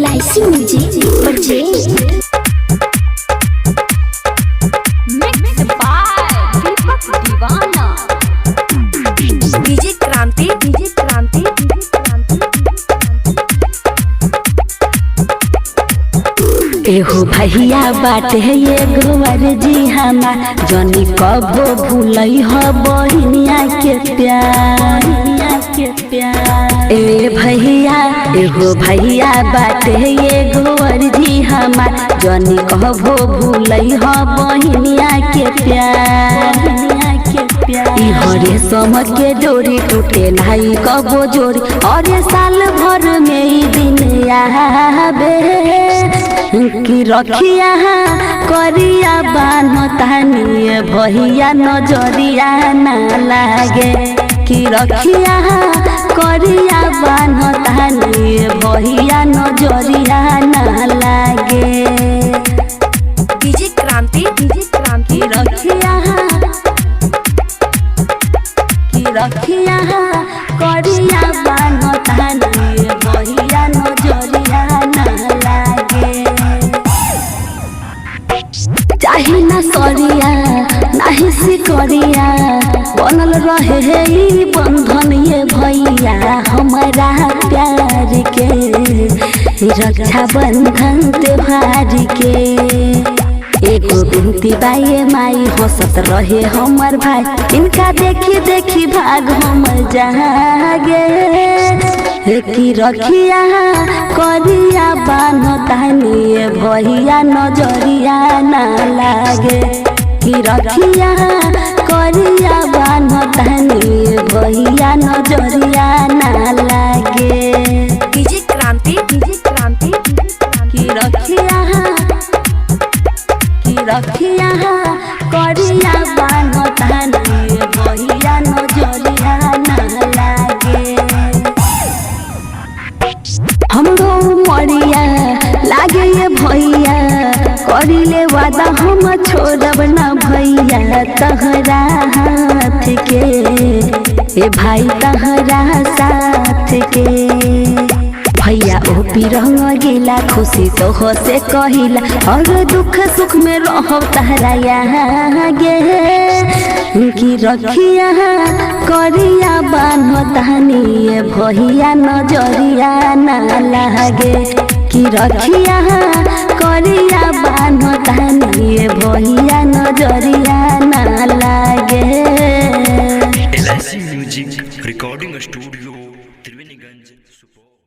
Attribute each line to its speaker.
Speaker 1: LIC music purchase
Speaker 2: Mixed by Deepak Divana।
Speaker 3: DJ क्रांति
Speaker 4: एहो भैया बाटे ये गोवर जी हमार जनी कबो भूलई ह बहिनिया के प्यार ए भैया एहो भैया बाटे ये गोवर जी हमार जनी कबो भूलई ह बहिनिया के प्यार हरे सम के डोरी टूटे नहीं कबो जोड़ी और साल भर में ही दिन आवे कि रखिया करिया बान तानिए भैया नजरिया ना लागे कि रखिया करिया बान तानिए भैया नजरिया ना लागे
Speaker 3: डीजे क्रांति
Speaker 4: रखिया करिया बान तानिए भैया नजरिया ना लागे चाहे ना सरिया नाही सिकरिया बनल रहे है ई बंधन ये भैया हमारा प्यार के रक्षा बंधन त्योहार के एगो बिनती बाई माई हंसत रहे हमर भाई इनका देखी देखी भाग हम जागे कि रखिया करिया बान तानिए भैया नजरिया ना लागे कि रखिया करिया बान तानिए भैया नजरिया ना लागे
Speaker 3: डीजे क्रांति
Speaker 4: कि रखिया करिया बान तानिए भैया नजरिया ना लागे हमरो मरिया लागे ये भैया करिले वादा हम छोड़ब ना भैया तहरा हाथ के ए भाई तहरा साथ के भैया ओ पिरंग गिला खुशी तो हो से कहिला और दुख सुख में रहो तहरा यहाँ गे कि रखिया करिया बान तानिए भैया नजरिया ना लागे कि रखिया करिया बान तानिए भैया नजरिया ना लागे।
Speaker 5: LIC music recording studio Triveniganj Supaul.